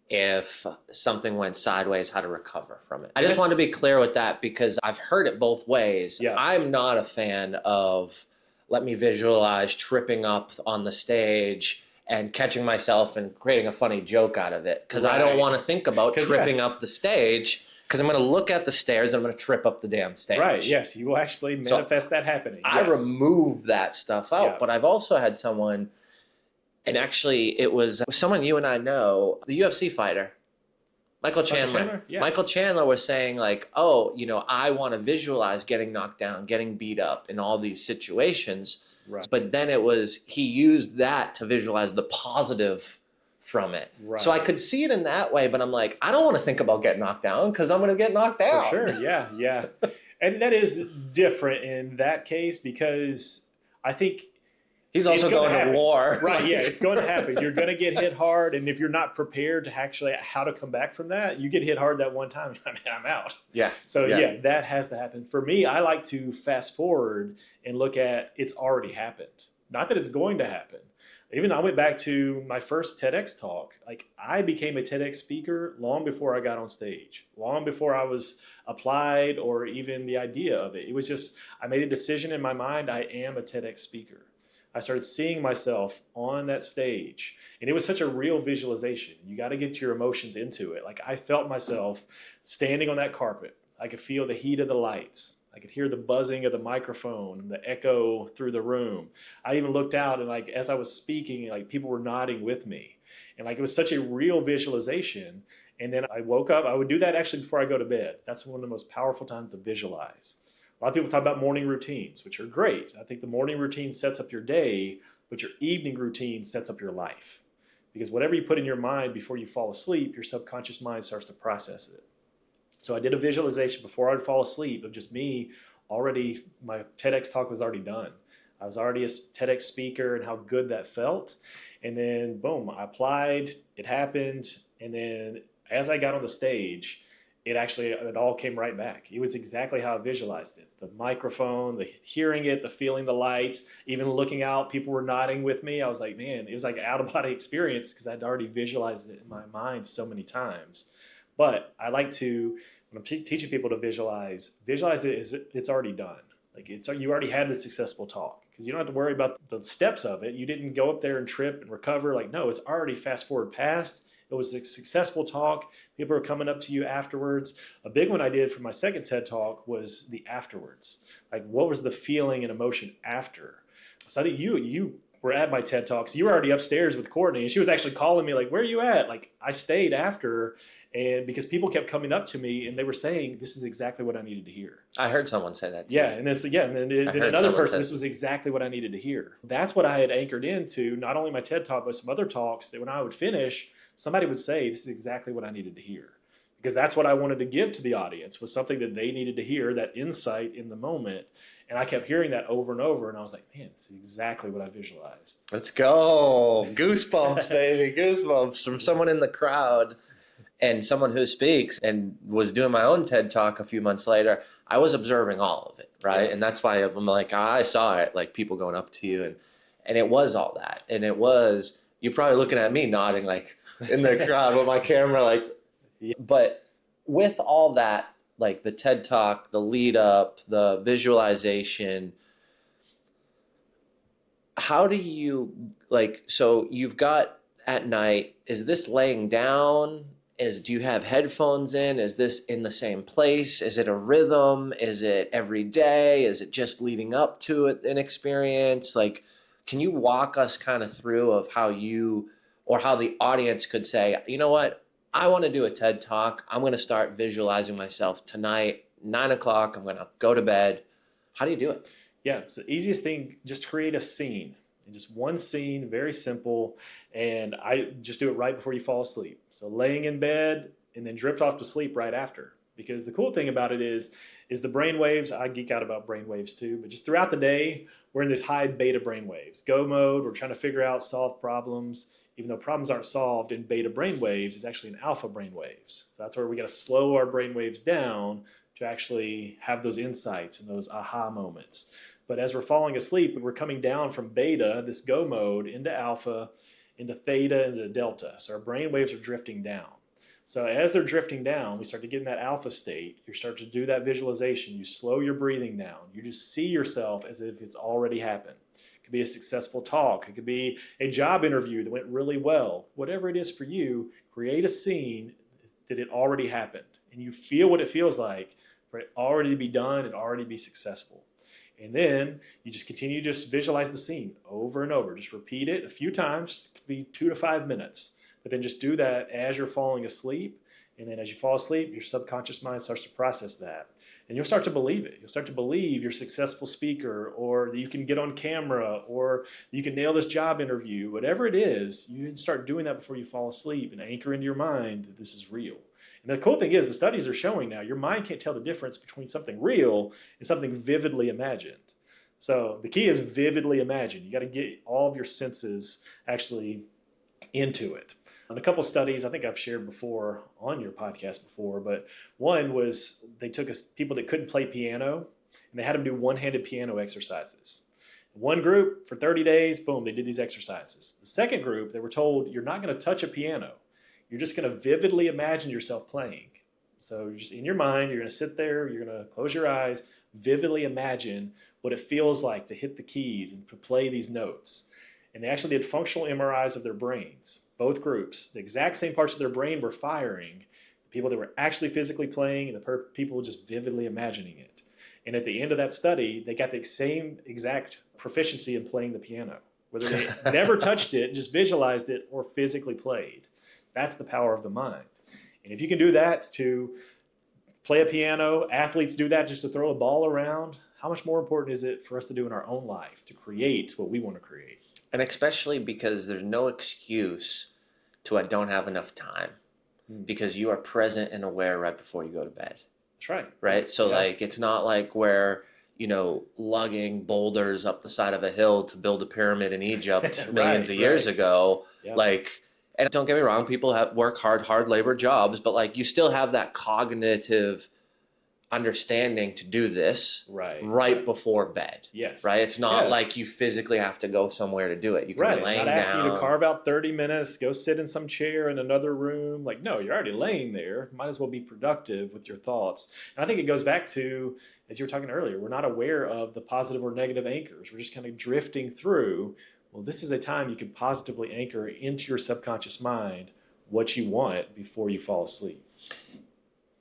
if something went sideways, how to recover from it. I just want to be clear with that because I've heard it both ways.
Yeah.
I'm not a fan of let me visualize tripping up on the stage and catching myself and creating a funny joke out of it because I don't want to think about tripping up the stage because I'm going to look at the stairs and I'm going to trip up the damn stage.
Right, yes, you will actually manifest that happening.
I remove that stuff out, but I've also had someone, and actually it was someone you and I know, the UFC fighter, Michael Chandler.
Yeah.
Michael Chandler was saying like, oh, I want to visualize getting knocked down, getting beat up in all these situations.
Right.
But then he used that to visualize the positive from it.
Right.
So I could see it in that way, but I'm like, I don't want to think about getting knocked down because I'm going to get knocked down.
For sure, yeah. And that is different in that case because I think
he's also going to war.
Right, yeah, it's going to happen. You're going to get hit hard, and if you're not prepared to actually how to come back from that, you get hit hard that one time, I'm out.
Yeah.
So yeah, that has to happen. For me, I like to fast forward and look at it's already happened. Not that it's going to happen. Even I went back to my first TEDx talk. Like I became a TEDx speaker long before I got on stage, long before I was applied or even the idea of it. It was just, I made a decision in my mind, I am a TEDx speaker. I started seeing myself on that stage, and it was such a real visualization. You got to get your emotions into it. Like I felt myself standing on that carpet. I could feel the heat of the lights. I could hear the buzzing of the microphone, the echo through the room. I even looked out and like, as I was speaking, like people were nodding with me. And like, it was such a real visualization. And then I woke up, I would do that actually before I go to bed. That's one of the most powerful times to visualize. A lot of people talk about morning routines, which are great. I think the morning routine sets up your day, but your evening routine sets up your life. Because whatever you put in your mind before you fall asleep, your subconscious mind starts to process it. So I did a visualization before I'd fall asleep of just me already, my TEDx talk was already done. I was already a TEDx speaker and how good that felt. And then boom, I applied, it happened. And then as I got on the stage, it all came right back. It was exactly how I visualized it. The microphone, the hearing it, the feeling the lights, even looking out, people were nodding with me. I was like, man, it was like an out-of-body experience because I'd already visualized it in my mind so many times. But I like to, when I'm teaching people to visualize it as it's already done. Like you already had the successful talk because you don't have to worry about the steps of it. You didn't go up there and trip and recover. Like, no, it's already fast forward past. It was a successful talk. People are coming up to you afterwards. A big one I did for my second TED talk was the afterwards. Like, what was the feeling and emotion after? So I think you were at my TED talks. You were already upstairs with Courtney, and she was actually calling me like, "Where are you at?" Like, I stayed after, and because people kept coming up to me and they were saying, "This is exactly what I needed to hear."
I heard someone say that too.
Yeah, and then another person, this was exactly what I needed to hear. That's what I had anchored into, not only my TED talk, but some other talks that when I would finish, somebody would say, "This is exactly what I needed to hear." Because that's what I wanted to give to the audience, was something that they needed to hear, that insight in the moment. And I kept hearing that over and over, and I was like, man, this is exactly what I visualized.
Let's go. Goosebumps, baby. Goosebumps from someone in the crowd and someone who speaks, and was doing my own TED Talk a few months later. I was observing all of it, right? Yeah. And that's why I'm like, I saw it, like people going up to you, and it was all that. And it was, you're probably looking at me nodding like in the crowd with my camera, like, yeah. But with all that, like the TED Talk, the lead up, the visualization, how do you, like, so you've got at night, is this laying down? Do you have headphones in? Is this in the same place? Is it a rhythm? Is it every day? Is it just leading up to an experience? Like, can you walk us kind of through of how you, or how the audience could say, you know what? I want to do a TED Talk. I'm going to start visualizing myself tonight, 9 o'clock. I'm going to go to bed. How do you do it?
Yeah, so the easiest thing, just create a scene. And just one scene, very simple. And I just do it right before you fall asleep. So laying in bed and then drift off to sleep right after. Because the cool thing about it is the brain waves. I geek out about brain waves too, but just throughout the day, we're in this high beta brain waves. Go mode, we're trying to figure out, solve problems. Even though problems aren't solved in beta brain waves, it's actually in alpha brain waves. So that's where we got to slow our brain waves down to actually have those insights and those aha moments. But as we're falling asleep, we're coming down from beta, this go mode, into alpha, into theta, into delta. So our brain waves are drifting down. So as they're drifting down, we start to get in that alpha state. You start to do that visualization. You slow your breathing down. You just see yourself as if it's already happened. It could be a successful talk. It could be a job interview that went really well. Whatever it is for you, create a scene that it already happened. And you feel what it feels like for it already to be done and already be successful. And then you just continue to just visualize the scene over and over. Just repeat it a few times. It could be 2 to 5 minutes. But then just do that as you're falling asleep. And then as you fall asleep, your subconscious mind starts to process that. And you'll start to believe it. You'll start to believe you're a successful speaker, or that you can get on camera, or you can nail this job interview. Whatever it is, you start doing that before you fall asleep and anchor into your mind that this is real. And the cool thing is the studies are showing now your mind can't tell the difference between something real and something vividly imagined. So the key is vividly imagine. You got to get all of your senses actually into it. And a couple studies I think I've shared before on your podcast before, but one was they took people that couldn't play piano and they had them do one-handed piano exercises. One group for 30 days, boom, they did these exercises. The second group, they were told you're not going to touch a piano. You're just going to vividly imagine yourself playing. So you're just in your mind, you're going to sit there, you're going to close your eyes, vividly imagine what it feels like to hit the keys and to play these notes. And they actually did functional MRIs of their brains. Both groups, the exact same parts of their brain were firing. The people that were actually physically playing and the people just vividly imagining it. And at the end of that study, they got the same exact proficiency in playing the piano, whether they never touched it, just visualized it, or physically played. That's the power of the mind. And if you can do that to play a piano, athletes do that just to throw a ball around, how much more important is it for us to do in our own life to create what we want to create?
And especially because there's no excuse to I don't have enough time, because you are present and aware right before you go to bed.
That's right.
Right? So like it's not like where, lugging boulders up the side of a hill to build a pyramid in Egypt millions of years ago.
Yeah.
And don't get me wrong, people work hard labor jobs, but like you still have that cognitive understanding to do this right before bed.
Yes.
Right? It's not like you physically have to go somewhere to do it. You can be laying down.
Not asking you to carve out 30 minutes, go sit in some chair in another room. Like, no, you're already laying there. Might as well be productive with your thoughts. And I think it goes back to, as you were talking earlier, we're not aware of the positive or negative anchors. We're just kind of drifting through. Well, this is a time you can positively anchor into your subconscious mind what you want before you fall asleep.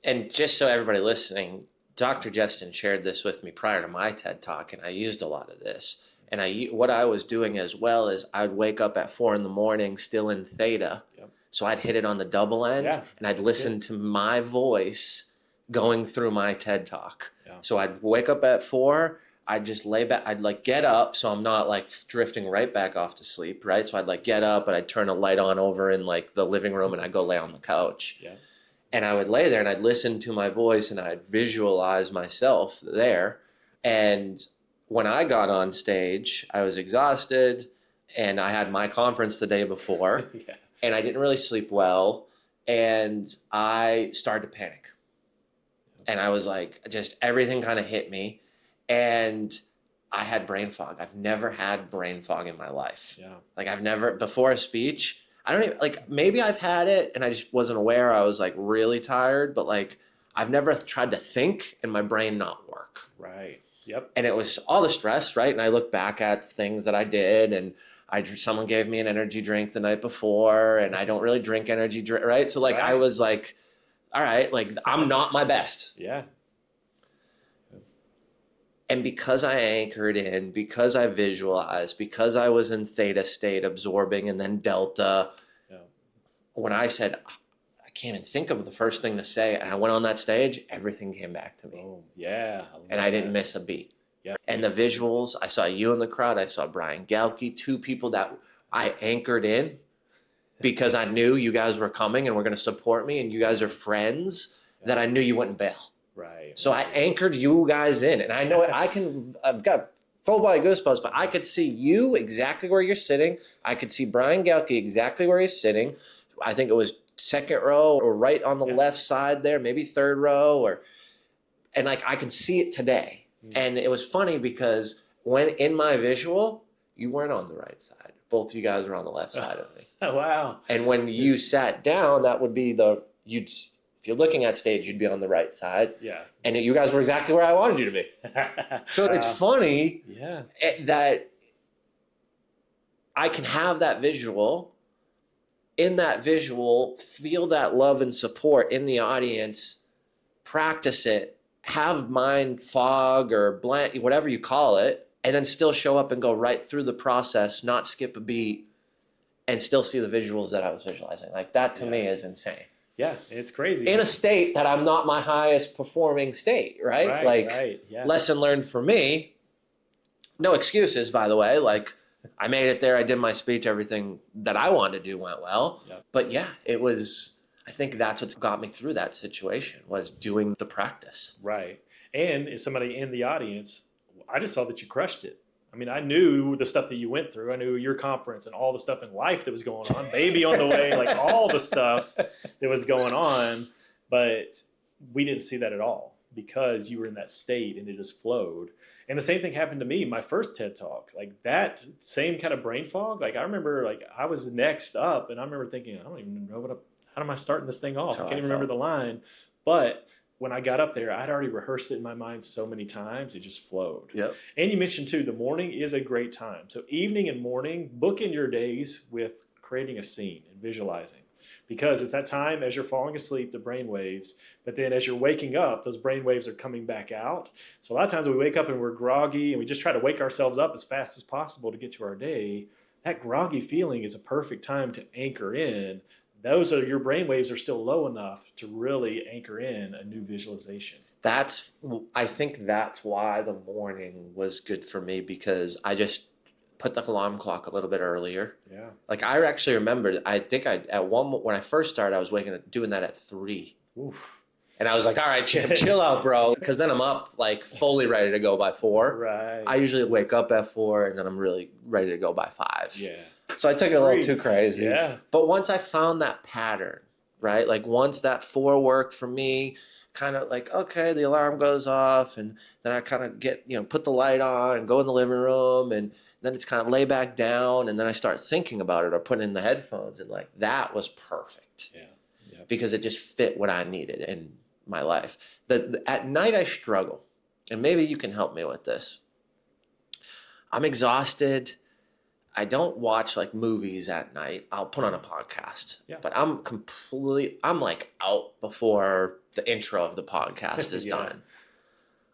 And just so everybody listening, Dr. Justin shared this with me prior to my TED Talk, and I used a lot of this. And what I was doing as well is I'd wake up at 4 a.m. still in theta. Yep. So I'd hit it on the double end, and I'd listen to my voice going through my TED Talk. Yeah. So I'd wake up at 4, I'd just lay back, I'd get up so I'm not drifting right back off to sleep, right? So I'd get up and I'd turn a light on over in the living room and I'd go lay on the couch. Yeah. And I would lay there and I'd listen to my voice and I'd visualize myself there. And when I got on stage, I was exhausted and I had my conference the day before and I didn't really sleep well. And I started to panic. And I was just everything kind of hit me. And I had brain fog. I've never had brain fog in my life. Yeah. I've never, before a speech, I don't even, maybe I've had it and I just wasn't aware. I was really tired, but I've never tried to think and my brain not work.
Right. Yep.
And it was all the stress, right? And I look back at things that I did and someone gave me an energy drink the night before and I don't really drink energy drink, right? So I was all right, I'm not my best.
Yeah.
And because I anchored in, because I visualized, because I was in theta state absorbing and then delta, when I said, I can't even think of the first thing to say, and I went on that stage, everything came back to me.
Oh, yeah.
And I didn't miss a beat.
Yeah.
And the visuals, I saw you in the crowd. I saw Brian Galke, two people that I anchored in because I knew you guys were coming and were going to support me, and you guys are friends that I knew you wouldn't bail.
Right.
So I anchored you guys in, and I know I've got full body goosebumps, but I could see you exactly where you're sitting. I could see Brian Galke exactly where he's sitting. I think it was second row or right on the left side there, maybe third row, and like I can see it today. And it was funny because when in my visual, you weren't on the right side. Both of you guys were on the left side of me.
Oh, wow.
And when you sat down, that would be if you're looking at stage, you'd be on the right side.
Yeah.
And you guys were exactly where I wanted you to be. So it's funny that I can have that visual. In that visual, feel that love and support in the audience, practice it, have mind fog or blank, whatever you call it, and then still show up and go right through the process, not skip a beat, and still see the visuals that I was visualizing. Like that to me is insane.
Yeah, it's crazy.
In a state that I'm not my highest performing state, right?
Right. Yeah.
Lesson learned for me. No excuses, by the way. Like I made it there. I did my speech. Everything that I wanted to do went well. Yep. But yeah, it was, I think that's what got me through that situation was doing the practice.
Right. And as somebody in the audience, I just saw that you crushed it. I mean, I knew the stuff that you went through. I knew your conference and all the stuff in life that was going on, baby on the way, like all the stuff that was going on. But we didn't see that at all because you were in that state and it just flowed. And the same thing happened to me, my first TED Talk. Like that same kind of brain fog. Like I remember like I was next up and I remember thinking, I don't even know how am I starting this thing off? I can't even remember the line. But when I got up there, I'd already rehearsed it in my mind so many times, it just flowed.
Yep.
And you mentioned too, the morning is a great time. So evening and morning, book in your days with creating a scene and visualizing. Because it's that time as you're falling asleep, the brain waves, but then as you're waking up, those brain waves are coming back out. So a lot of times we wake up and we're groggy and we just try to wake ourselves up as fast as possible to get to our day. That groggy feeling is a perfect time to anchor in. Those are your brain waves are still low enough to really anchor in a new visualization.
I think that's why the morning was good for me because I just put the alarm clock a little bit earlier.
Yeah.
Like I actually remember, when I first started, I was doing that at 3.
Oof.
And I was like, all right, chill out, bro. Because then I'm up like fully ready to go by 4.
Right.
I usually wake up at 4 and then I'm really ready to go by 5.
Yeah.
So I took it a little too crazy.
Yeah.
But once I found that pattern, right? Like once that 4 worked for me, kind of like, okay, the alarm goes off and then I kind of get, put the light on and go in the living room and then it's kind of lay back down and then I start thinking about it or putting in the headphones and like that was perfect.
Yeah. Yep.
Because it just fit what I needed in my life. At night I struggle, and maybe you can help me with this. I'm exhausted. I don't watch like movies at night. I'll put on a podcast, but I'm like out before the intro of the podcast is done.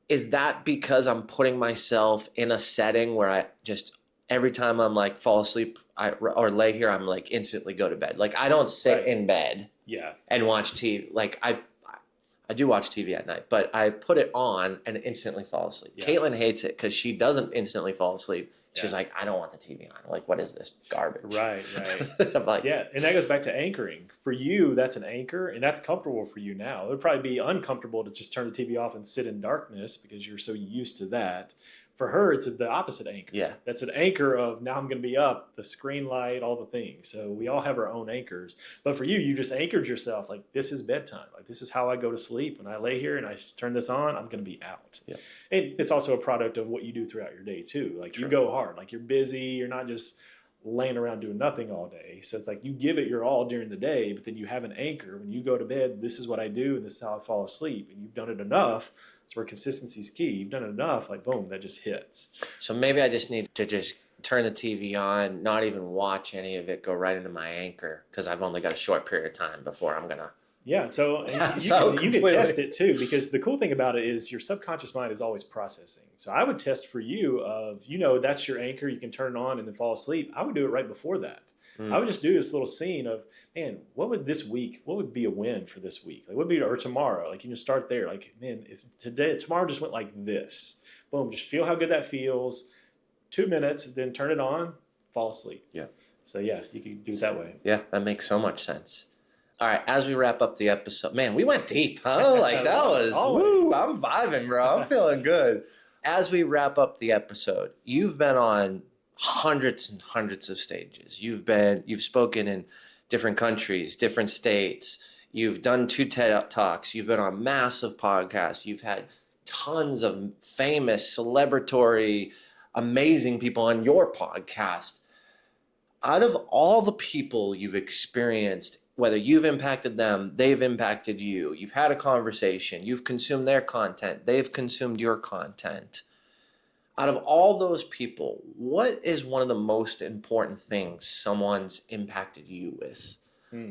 Is that because I'm putting myself in a setting where I just, every time I'm like fall asleep or lay here, I'm like instantly go to bed. Like I don't sit in bed and watch TV. Like I do watch TV at night, but I put it on and instantly fall asleep. Yeah. Caitlin hates it because she doesn't instantly fall asleep. She's like, I don't want the TV on. Like, what is this garbage?
Right.
I'm like,
yeah, and that goes back to anchoring. For you, that's an anchor, and that's comfortable for you now. It would probably be uncomfortable to just turn the TV off and sit in darkness because you're so used to that. For her, it's the opposite anchor.
Yeah.
That's an anchor of now I'm going to be up, the screen light, all the things. So we all have our own anchors. But for you, you just anchored yourself like this is bedtime. Like this is how I go to sleep. When I lay here and I turn this on, I'm going to be out.
Yeah.
And it's also a product of what you do throughout your day too. Like you go hard. Like you're busy. You're not just laying around doing nothing all day. So it's like you give it your all during the day, but then you have an anchor. When you go to bed, this is what I do and this is how I fall asleep. And you've done it enough. That's where consistency is key. You've done it enough, like boom, that just hits.
So maybe I just need to just turn the TV on, not even watch any of it, go right into my anchor because I've only got a short period of time before I'm gonna.
Yeah, so you can test it too because the cool thing about it is your subconscious mind is always processing. So I would test for you of that's your anchor. You can turn it on and then fall asleep. I would do it right before that. I would just do this little scene of, man, what would be a win for this week? Like, what would be, or tomorrow? Like, you just start there. Like, man, if tomorrow just went like this, boom, just feel how good that feels. 2 minutes, then turn it on, fall asleep.
Yeah.
So yeah, you can do it that way.
Yeah, that makes so much sense. All right, as we wrap up the episode, man, we went deep, huh? Like that was, woo, I'm vibing, bro. I'm feeling good. As we wrap up the episode, you've been on hundreds and hundreds of stages. You've spoken in different countries, different states. You've done 2 TED Talks. You've been on massive podcasts. You've had tons of famous, celebratory, amazing people on your podcast. Out of all the people you've experienced, whether you've impacted them, they've impacted you, you've had a conversation, you've consumed their content, they've consumed your content. Out of all those people, what is one of the most important things someone's impacted you with?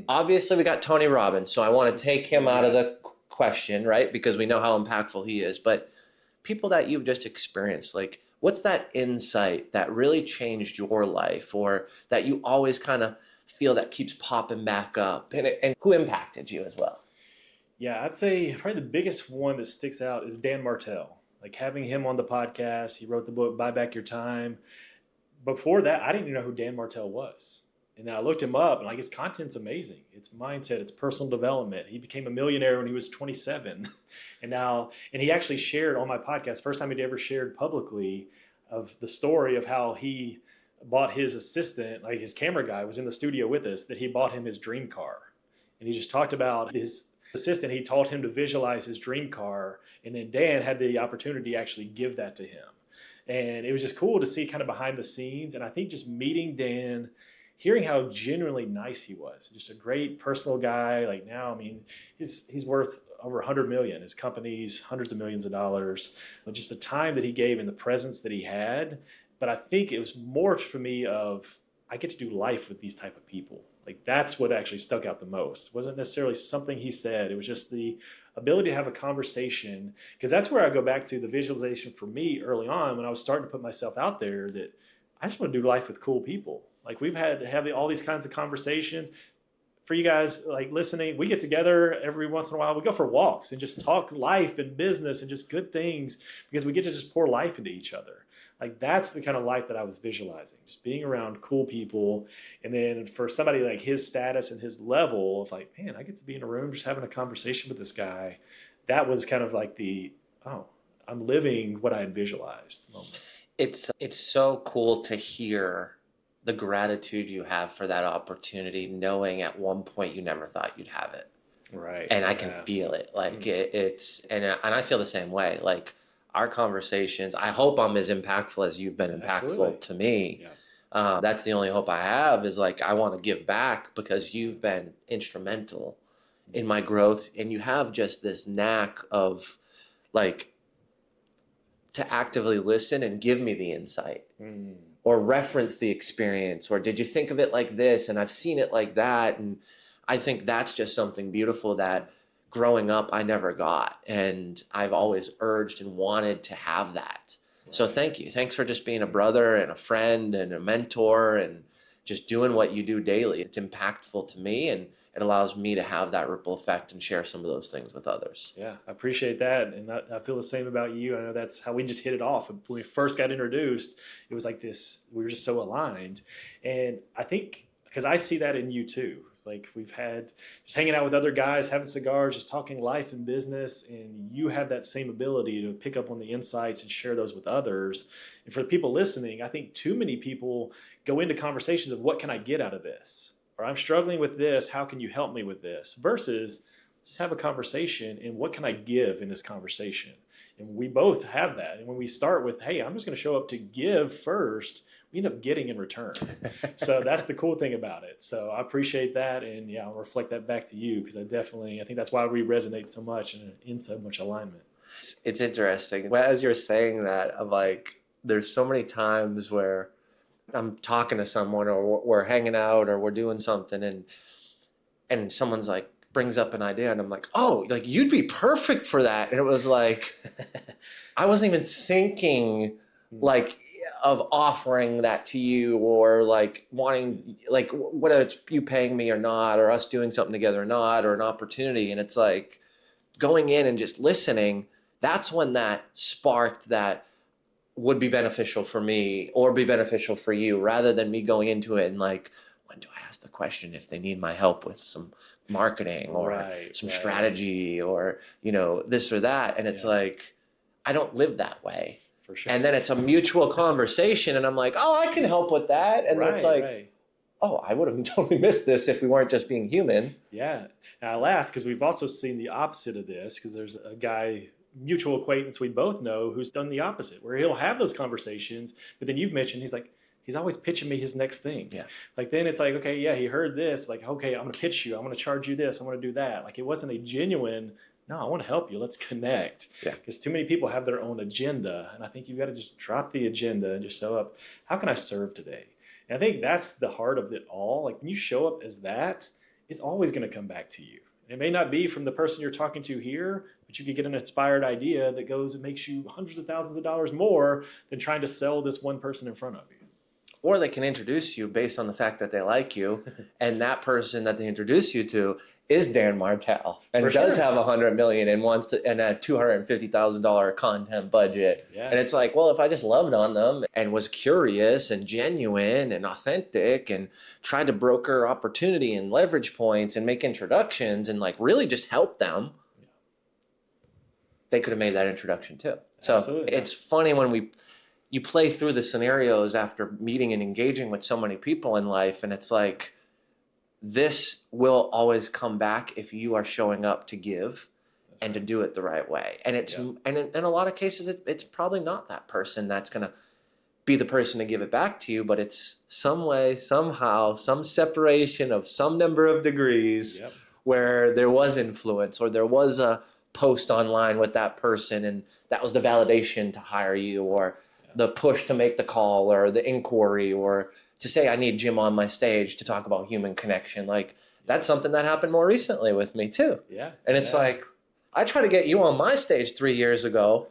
Obviously, we got Tony Robbins, so I want to take him out of the question, right? Because we know how impactful he is. But people that you've just experienced, like, what's that insight that really changed your life, or that you always kind of feel that keeps popping back up, and who impacted you as well?
Yeah, I'd say probably the biggest one that sticks out is Dan Martell. Like, having him on the podcast, he wrote the book Buy Back Your Time. Before that, I didn't even know who Dan Martell was. And then I looked him up, and like, his content's amazing. It's mindset, it's personal development. He became a millionaire when he was 27. And he actually shared on my podcast, first time he'd ever shared publicly, of the story of how he bought his assistant, like his camera guy was in the studio with us, that he bought him his dream car. And he just talked about his assistant. He taught him to visualize his dream car. And then Dan had the opportunity to actually give that to him. And it was just cool to see kind of behind the scenes. And I think just meeting Dan, hearing how genuinely nice he was, just a great personal guy. Like, now, I mean, he's worth over 100 million. His company's hundreds of millions of dollars. But just the time that he gave and the presence that he had. But I think it was more for me of, I get to do life with these type of people. Like, that's what actually stuck out the most. It wasn't necessarily something he said. It was just the ability to have a conversation. Because that's where I go back to the visualization for me early on, when I was starting to put myself out there, that I just want to do life with cool people. Like, we've had to have all these kinds of conversations. For you guys like listening, we get together every once in a while. We go for walks and just talk life and business and just good things, because we get to just pour life into each other. Like, that's the kind of life that I was visualizing, just being around cool people. And then for somebody like his status and his level of, like, man, I get to be in a room just having a conversation with this guy. That was kind of like I'm living what I had visualized moment.
It's so cool to hear the gratitude you have for that opportunity, knowing at one point you never thought you'd have it.
Right.
And I can feel it. Like, and I feel the same way. Like, our conversations, I hope I'm as impactful as you've been impactful to me. Yeah. That's the only hope I have, is like, I want to give back, because you've been instrumental in my growth. And you have just this knack of, like, to actively listen and give me the insight, or reference the experience, or did you think of it like this? And I've seen it like that. And I think that's just something beautiful that growing up I never got. And I've always urged and wanted to have that. So thank you. Thanks for just being a brother and a friend and a mentor, and just doing what you do daily. It's impactful to me, and it allows me to have that ripple effect and share some of those things with others.
Yeah, I appreciate that. And I feel the same about you. I know that's how we just hit it off. When we first got introduced, it was like this, we were just so aligned. And I think, because I see that in you too. Like, we've had just hanging out with other guys, having cigars, just talking life and business. And you have that same ability to pick up on the insights and share those with others. And for the people listening, I think too many people go into conversations of, what can I get out of this? Or, I'm struggling with this, how can you help me with this? Versus just have a conversation, and what can I give in this conversation? And we both have that. And when we start with, hey, I'm just going to show up to give first, we end up getting in return. So that's the cool thing about it. So I appreciate that. And yeah, I'll reflect that back to you, because I think that's why we resonate so much and in so much alignment.
It's interesting. As you're saying that, I'm like, there's so many times where I'm talking to someone, or we're hanging out, or we're doing something, and someone's like, brings up an idea, and I'm like, oh, like, you'd be perfect for that. And it was like, I wasn't even thinking like of offering that to you, or like wanting, like whether it's you paying me or not, or us doing something together or not, or an opportunity. And it's like going in and just listening. That's when that sparked that would be beneficial for me or be beneficial for you, rather than me going into it and like, when do I ask the question if they need my help with some marketing or some strategy or, this or that. And it's like, I don't live that way.
For sure.
And then it's a mutual conversation and I'm like, oh, I can help with that. And then it's like, oh, I would have totally missed this if we weren't just being human.
Yeah. And I laugh because we've also seen the opposite of this, because there's a guy, mutual acquaintance we both know, who's done the opposite, where he'll have those conversations, but then you've mentioned he's always pitching me his next thing.
Yeah.
Like then it's like, okay, yeah, he heard this. Like, okay, I'm going to pitch you. I'm going to charge you this. I'm going to do that. Like it wasn't a genuine, no, I want to help you. Let's connect.
Yeah.
Because too many people have their own agenda. And I think you've got to just drop the agenda and just show up. How can I serve today? And I think that's the heart of it all. Like when you show up as that, it's always going to come back to you. It may not be from the person you're talking to here, but you could get an inspired idea that goes and makes you hundreds of thousands of dollars more than trying to sell this one person in front of you.
Or they can introduce you based on the fact that they like you, and that person that they introduce you to is Dan Martell and does have $100 million and wants to, and a $250,000 content budget.
Yeah.
And it's like, well, if I just loved on them and was curious and genuine and authentic and tried to broker opportunity and leverage points and make introductions and like really just help them, they could have made that introduction too. So it's funny when you play through the scenarios after meeting and engaging with so many people in life, and it's like, this will always come back if you are showing up to give and to do it the right way. And it's and in a lot of cases, it's probably not that person that's going to be the person to give it back to you, but it's some way, somehow, some separation of some number of degrees where there was influence or there was a post online with that person and that was the validation to hire you, or the push to make the call, or the inquiry, or to say, I need Jim on my stage to talk about human connection. Like that's something that happened more recently with me too.
Yeah.
And it's like, I tried to get you on my stage 3 years ago.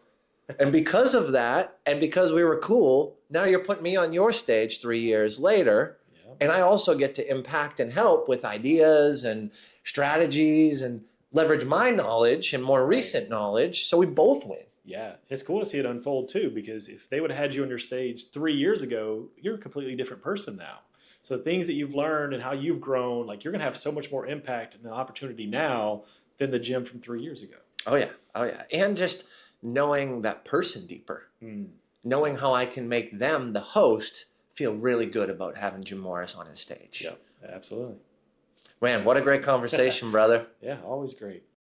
And because of that, and because we were cool, now you're putting me on your stage 3 years later. Yeah. And I also get to impact and help with ideas and strategies and leverage my knowledge and more recent knowledge. So we both win.
Yeah, it's cool to see it unfold too, because if they would have had you on your stage 3 years ago, you're a completely different person now. So the things that you've learned and how you've grown, like you're going to have so much more impact and the opportunity now than the Jim from 3 years ago.
Oh yeah. Oh yeah. And just knowing that person deeper, knowing how I can make them, the host, feel really good about having Jim Morris on his stage.
Yeah, absolutely.
Man, what a great conversation, brother.
Yeah, always great.